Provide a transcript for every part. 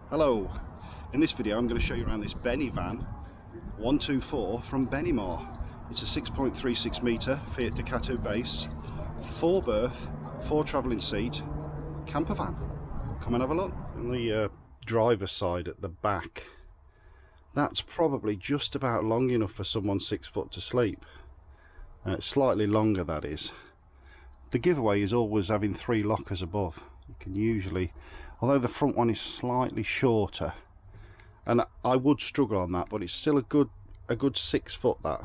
Hello, in this video I'm going to show you around this Benivan 124 from Benimar. It's a 6.36 metre Fiat Ducato base, 4 berth, 4 travelling seat, campervan. Come and have a look. On the driver's side at the back, that's probably just about long enough for someone 6 foot to sleep. Slightly longer, that is. The giveaway is always having 3 lockers above. You can usually, although the front one is slightly shorter, and I would struggle on that, but it's still a good 6 foot, that.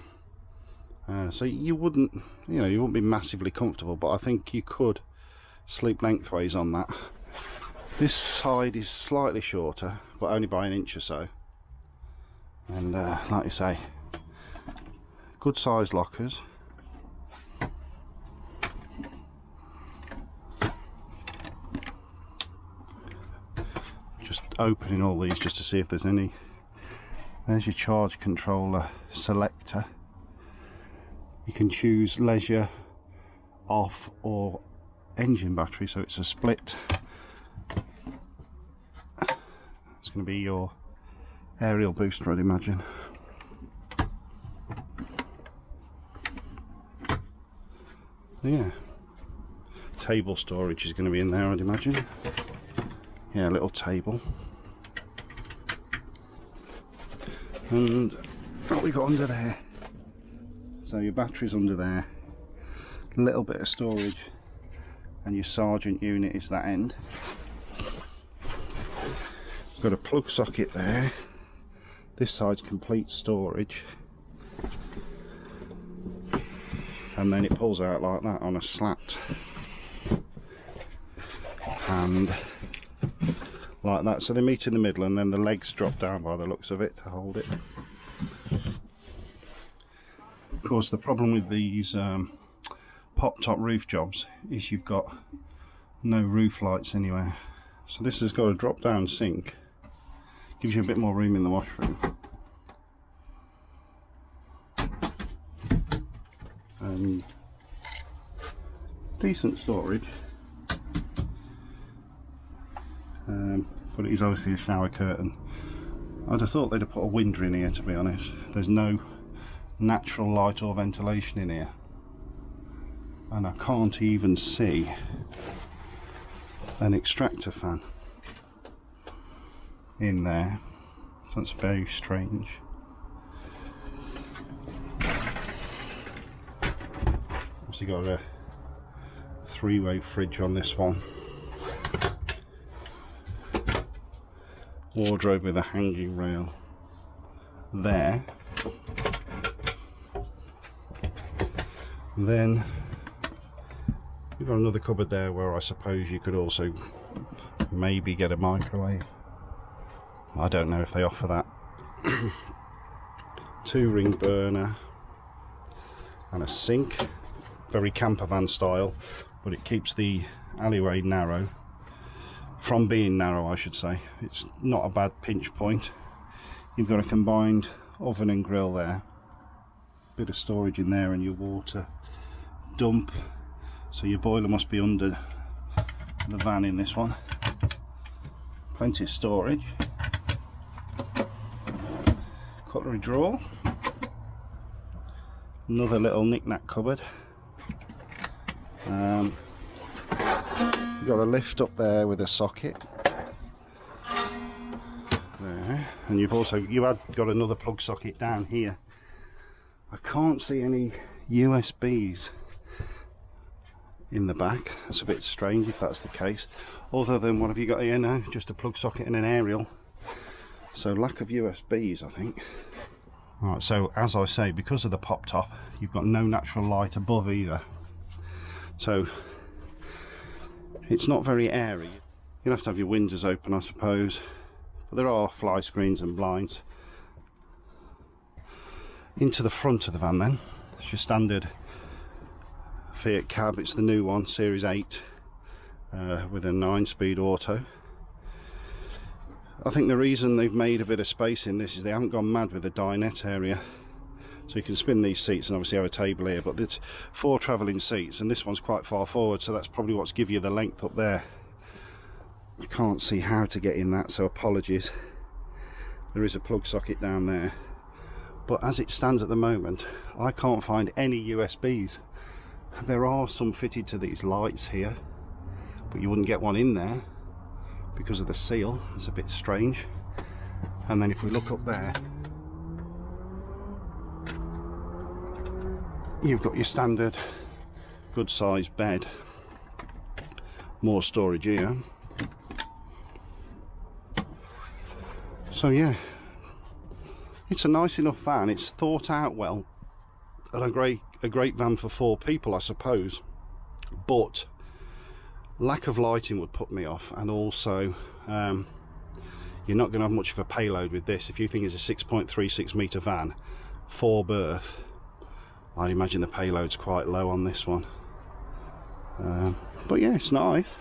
So you wouldn't be massively comfortable, but I think you could sleep lengthways on that. This side is slightly shorter, but only by an inch or so. And like you say, good size lockers. Just opening all these just to see if there's any. There's your charge controller selector. You can choose leisure, off, or engine battery, so it's a split. It's going to be your aerial booster, I'd imagine. Yeah, table storage is going to be in there, I'd imagine. Yeah, a little table. And what we got under there, so your battery's under there, a little bit of storage, and your sergeant unit is that end. Got a plug socket there. This side's complete storage, and then it pulls out like that on a slat, and like that, so they meet in the middle, and then the legs drop down by the looks of it to hold it. Of course, the problem with these pop-top roof jobs is you've got no roof lights anywhere, so this has got a drop-down sink. Gives you a bit more room in the washroom. And decent storage. But it is obviously a shower curtain. I'd have thought they'd have put a window in here, to be honest. There's no natural light or ventilation in here. And I can't even see an extractor fan in there, so that's very strange. Obviously got a 3-way fridge on this one. Wardrobe with a hanging rail there. Then you've got another cupboard there where I suppose you could also maybe get a microwave. I don't know if they offer that. 2-ring burner and a sink, very campervan style, but it keeps the alleyway narrow, from being narrow I should say. It's not a bad pinch point. You've got a combined oven and grill there, bit of storage in there, and your water dump, so your boiler must be under the van in this one. Plenty of storage. Cutlery drawer, another little knick-knack cupboard. You've got a lift up there with a socket there, and you had got another plug socket down here. I can't see any USBs in the back. That's a bit strange if that's the case. Other than what have you got here now? Just a plug socket and an aerial. So lack of USBs, I think. Right, so as I say, because of the pop top, you've got no natural light above either. So it's not very airy. You'll have to have your windows open, I suppose. But there are fly screens and blinds. Into the front of the van then. It's your standard Fiat cab. It's the new one, Series 8, with a 9-speed auto. I think the reason they've made a bit of space in this is they haven't gone mad with the dinette area. So you can spin these seats and obviously have a table here, but it's 4 travelling seats, and this one's quite far forward, so that's probably what's give you the length up there. I can't see how to get in that, so apologies. There is a plug socket down there, but as it stands at the moment I can't find any USBs. There are some fitted to these lights here, but you wouldn't get one in there because of the seal. It's a bit strange. And then if we look up there, you've got your standard good sized bed, more storage here. So yeah, it's a nice enough van. It's thought out well, and a great van for 4 people, I suppose. But lack of lighting would put me off, and also you're not going to have much of a payload with this. If you think it's a 6.36 metre van, 4 berth, I'd imagine the payload's quite low on this one. But yeah, it's nice.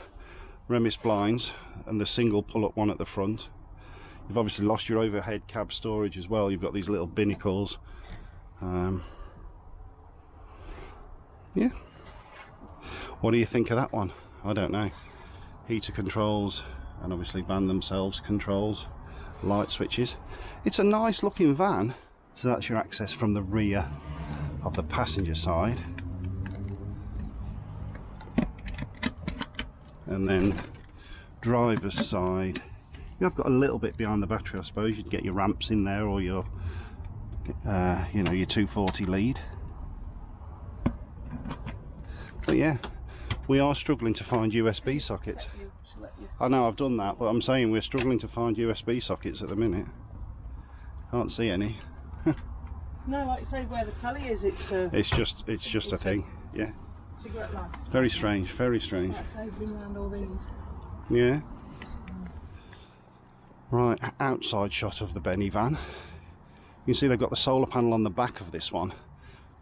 Remis blinds and the single pull-up one at the front. You've obviously lost your overhead cab storage as well. You've got these little binnacles. Yeah. What do you think of that one? I don't know. Heater controls, and obviously van themselves controls, light switches. It's a nice looking van. So that's your access from the rear of the passenger side. And then driver's side, you've got a little bit behind the battery, I suppose. You'd get your ramps in there, or your you know, your 240 lead. But yeah, we are struggling to find USB sockets. I know I've done that, but I'm saying we're struggling to find USB sockets at the minute. Can't see any. No, like you say, where the telly is, it's just a thing. Yeah. Cigarette light. Very strange. Very strange. Around all these. Yeah. Right, outside shot of the Benivan. You can see they've got the solar panel on the back of this one.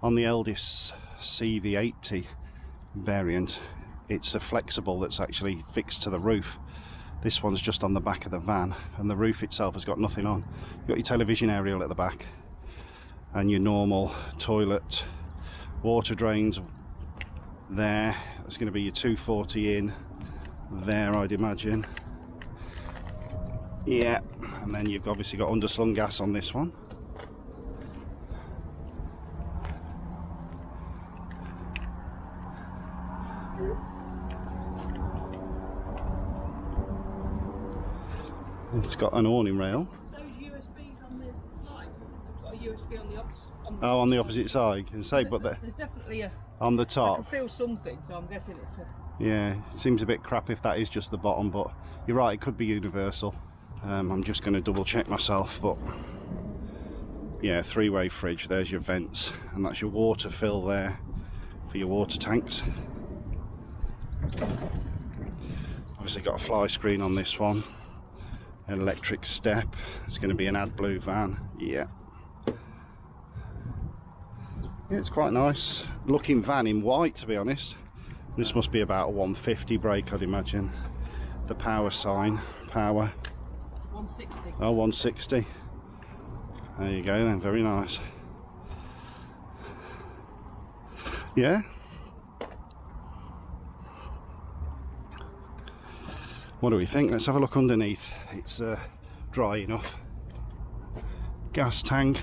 On the Elddis CV20 variant, it's a flexible that's actually fixed to the roof. This one's just on the back of the van, and the roof itself has got nothing on. You've got your television aerial at the back, and your normal toilet, water drains there. There's going to be your 240 in there, I'd imagine. Yeah, and then you've obviously got underslung gas on this one. It's got an awning rail. Those USBs on the side. I've got a USB on the opposite. Oh, on the opposite side, I can say, but there's definitely a on the top. I can feel something, so I'm guessing it's a. Yeah, it seems a bit crap if that is just the bottom, but you're right, it could be universal. I'm just going to double check myself, but yeah, 3-way fridge. There's your vents, and that's your water fill there for your water tanks. Obviously got a fly screen on this one. An electric step. It's going to be an AdBlue van. Yeah. Yeah, it's quite nice looking van in white, to be honest. This must be about a 150 brake, I'd imagine. The power sign, power. 160. Oh, 160. There you go then, very nice. Yeah. What do we think? Let's have a look underneath. It's dry enough. Gas tank.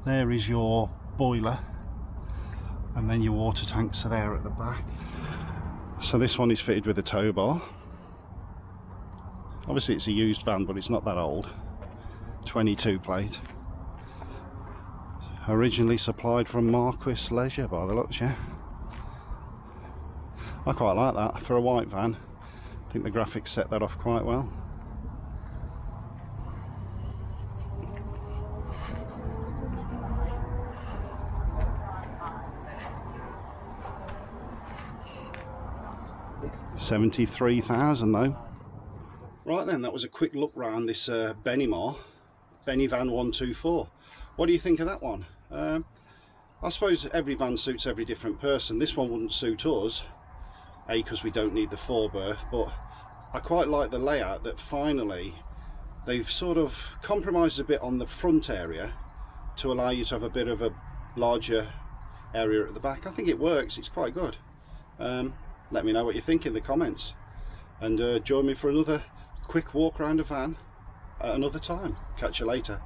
There is your boiler, and then your water tanks are there at the back. So this one is fitted with a tow bar. Obviously it's a used van, but it's not that old. 22 plate. Originally supplied from Marquis Leisure by the looks, yeah. I quite like that for a white van. I think the graphics set that off quite well. $73,000 though. Right then, that was a quick look round this Benimar Benivan 124. What do you think of that one? I suppose every van suits every different person. This one wouldn't suit us, A, because we don't need the 4 berth, but I quite like the layout that finally they've sort of compromised a bit on the front area to allow you to have a bit of a larger area at the back. I think it works, it's quite good. Let me know what you think in the comments. and join me for another quick walk around a van at another time. Catch you later.